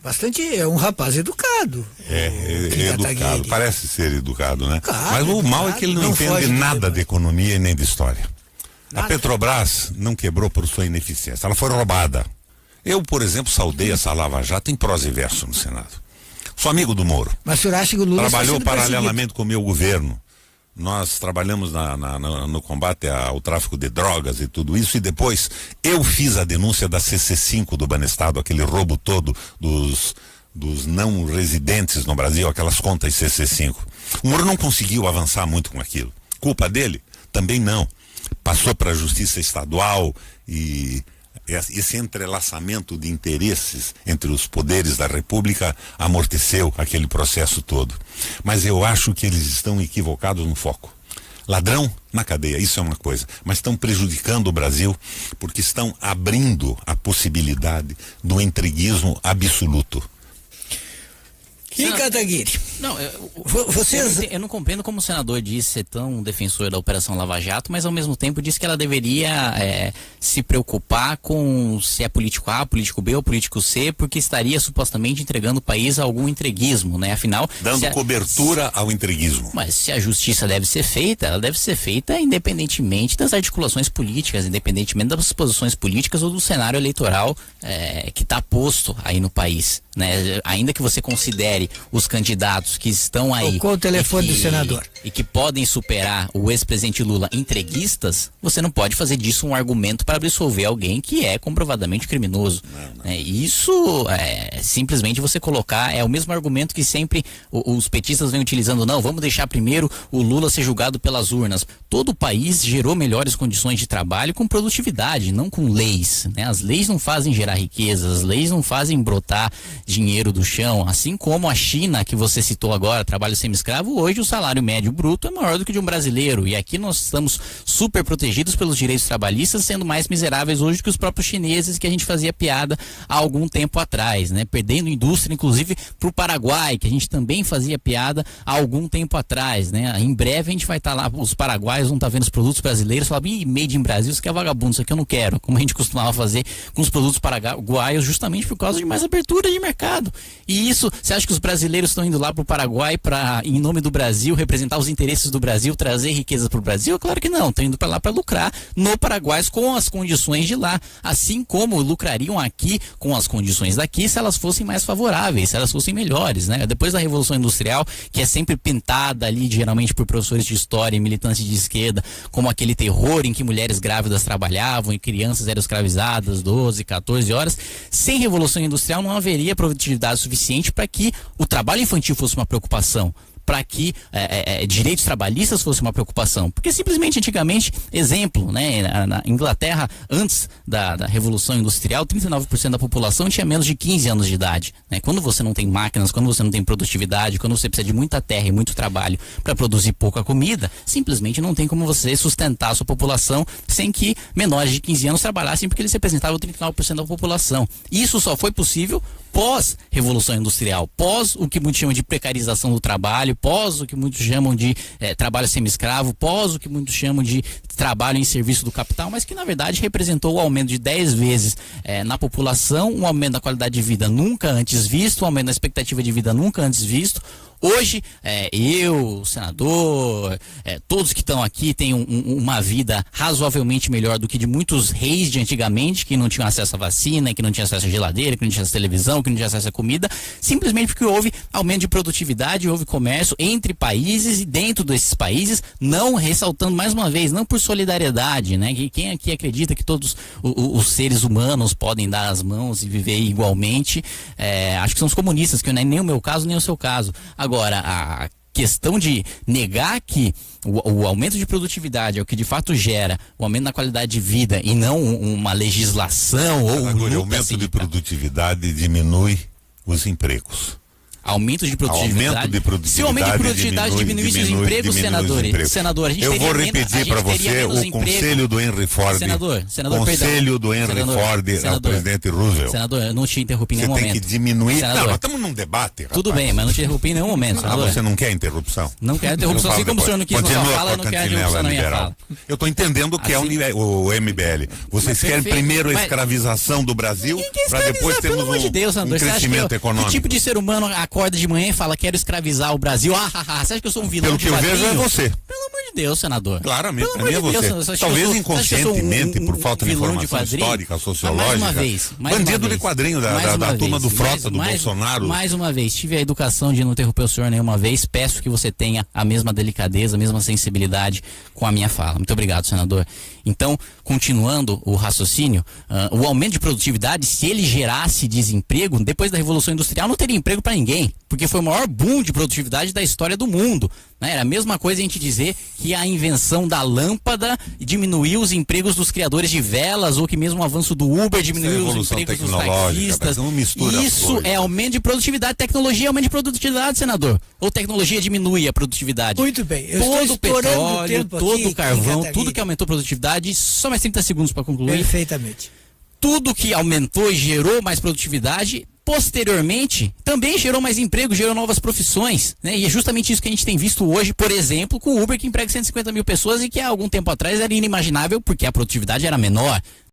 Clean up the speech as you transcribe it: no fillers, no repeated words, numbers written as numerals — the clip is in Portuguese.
Bastante, é um rapaz educado. É educado, parece ser educado, né? Claro, mas o mal é que ele não entende nada de economia e nem de história. Nada. A Petrobras não quebrou por sua ineficiência, ela foi roubada. Eu, por exemplo, saudei essa Lava Jato em prosa e verso no Senado. Sou amigo do Moro. Mas o senhor acha que o Lula trabalhou paralelamente com o meu governo. Nós trabalhamos no combate ao tráfico de drogas e tudo isso, e depois eu fiz a denúncia da CC5 do Banestado, aquele roubo todo dos não residentes no Brasil, aquelas contas CC5. O Moro não conseguiu avançar muito com aquilo. Culpa dele? Também não. Passou para a Justiça Estadual e esse entrelaçamento de interesses entre os poderes da República amorteceu aquele processo todo. Mas eu acho que eles estão equivocados no foco. Ladrão na cadeia, isso é uma coisa, mas estão prejudicando o Brasil porque estão abrindo a possibilidade do entreguismo absoluto. E Kataguiri? Não, vocês... eu não compreendo como o senador disse ser tão defensor da Operação Lava Jato, mas ao mesmo tempo disse que ela deveria se preocupar com se é político A, político B ou político C, porque estaria supostamente entregando o país a algum entreguismo, né? Afinal... Dando cobertura ao entreguismo. Mas se a justiça deve ser feita, ela deve ser feita independentemente das articulações políticas, independentemente das posições políticas ou do cenário eleitoral que está posto aí no país, né? Ainda que você considere os candidatos que estão aí com o telefone do senador e que podem superar o ex-presidente Lula entreguistas, você não pode fazer disso um argumento para absolver alguém que é comprovadamente criminoso. Não. Isso simplesmente você colocar, é o mesmo argumento que sempre os petistas vêm utilizando. Não, vamos deixar primeiro o Lula ser julgado pelas urnas. Todo o país gerou melhores condições de trabalho com produtividade, não com leis, né? As leis não fazem gerar riqueza, as leis não fazem brotar dinheiro do chão, assim como a China, que você citou agora, trabalho semi-escravo, hoje o salário médio bruto é maior do que de um brasileiro, e aqui nós estamos super protegidos pelos direitos trabalhistas, sendo mais miseráveis hoje que os próprios chineses, que a gente fazia piada há algum tempo atrás, né? Perdendo indústria, inclusive, para o Paraguai, que a gente também fazia piada há algum tempo atrás, né? Em breve a gente vai estar lá, os paraguaios vão estar vendo os produtos brasileiros e falar, made in Brasil, isso aqui é vagabundo, isso aqui eu não quero, como a gente costumava fazer com os produtos paraguaios, justamente por causa de mais abertura de mercado. E isso, você acha que os brasileiros estão indo lá para o Paraguai para, em nome do Brasil, representar os interesses do Brasil, trazer riquezas para o Brasil? Claro que não, estão indo para lá para lucrar no Paraguai com as condições de lá, assim como lucrariam aqui com as condições daqui se elas fossem mais favoráveis, se elas fossem melhores, né? Depois da Revolução Industrial, que é sempre pintada ali, geralmente por professores de história e militantes de esquerda, como aquele terror em que mulheres grávidas trabalhavam e crianças eram escravizadas 12, 14 horas, sem Revolução Industrial não haveria produtividade suficiente para que o trabalho infantil fosse uma preocupação, para que direitos trabalhistas fosse uma preocupação, porque simplesmente antigamente, exemplo, né, na Inglaterra, antes da Revolução Industrial, 39% da população tinha menos de 15 anos de idade, né? Quando você não tem máquinas, quando você não tem produtividade, quando você precisa de muita terra e muito trabalho para produzir pouca comida, simplesmente não tem como você sustentar a sua população sem que menores de 15 anos trabalhassem, porque eles representavam 39% da população. Isso só foi possível pós-Revolução Industrial, pós o que muitos chamam de precarização do trabalho, pós o que muitos chamam de trabalho semi-escravo, pós o que muitos chamam de trabalho em serviço do capital, mas que na verdade representou o aumento de 10 vezes na população, um aumento da qualidade de vida nunca antes visto, um aumento da expectativa de vida nunca antes visto. Hoje, eu, o senador, todos que estão aqui têm uma vida razoavelmente melhor do que de muitos reis de antigamente, que não tinham acesso à vacina, que não tinham acesso à geladeira, que não tinham acesso à televisão, que não tinham acesso à comida, simplesmente porque houve aumento de produtividade, houve comércio entre países e dentro desses países, não ressaltando mais uma vez, não por solidariedade, né? Que quem aqui acredita que todos os seres humanos podem dar as mãos e viver igualmente, acho que são os comunistas, que não é nem o meu caso, nem o seu caso. Agora, a questão de negar que o aumento de produtividade é o que de fato gera o aumento na qualidade de vida e não uma legislação ou agora, o aumento de produtividade diminui os empregos. Aumento de produtividade. Aumento de produtividade. Se o aumento de produtividade diminuísse os empregos, senador, a gente Eu teria vou repetir para você o conselho do Henry Ford. Senador, conselho do Henry Ford ao presidente Roosevelt. Senador, eu não te interrompi em Você nenhum tem momento. que diminuir. Senador, não, nós estamos num debate, rapaz. tudo bem, mas não te interrompi em nenhum momento, senador. Você não quer interrupção? Não quero interrupção, assim como o senhor não quis na sua fala, eu não quero interrupção na minha fala. Eu estou entendendo que Assim, é o MBL. Vocês querem primeiro a escravização do Brasil, para depois termos pelo amor de Deus, senador, crescimento econômico. Que tipo de ser humano acorda de manhã e fala, quero escravizar o Brasil? Você acha que eu sou um vilão de quadrinho? Pelo que eu vejo é você. Pelo amor de Deus, senador. Claramente, para mim é você. Talvez inconscientemente, por falta de informação histórica, sociológica. Mais uma vez. Bandido de quadrinho da turma do Frota, do Bolsonaro. Mais uma vez, tive a educação de não interromper o senhor nenhuma vez. Peço que você tenha a mesma delicadeza, a mesma sensibilidade com a minha fala. Muito obrigado, senador. Então, continuando o raciocínio, o aumento de produtividade, se ele gerasse desemprego, depois da Revolução Industrial não teria emprego para ninguém, porque foi o maior boom de produtividade da história do mundo. Né? Era a mesma coisa a gente dizer que a invenção da lâmpada diminuiu os empregos dos criadores de velas, ou que mesmo o avanço do Uber diminuiu os empregos dos taxistas. Isso é aumento de produtividade. Tecnologia é aumento de produtividade, senador. Ou tecnologia diminui a produtividade? Muito bem. Eu todo estou o petróleo, todo o carvão, tudo que aumentou a produtividade, só mais 30 segundos para concluir. Perfeitamente. Tudo que aumentou e gerou mais produtividade, posteriormente, também gerou mais emprego, gerou novas profissões, né? E é justamente isso que a gente tem visto hoje, por exemplo, com o Uber, que emprega 150 mil pessoas e que há algum tempo atrás era inimaginável porque a produtividade era menor.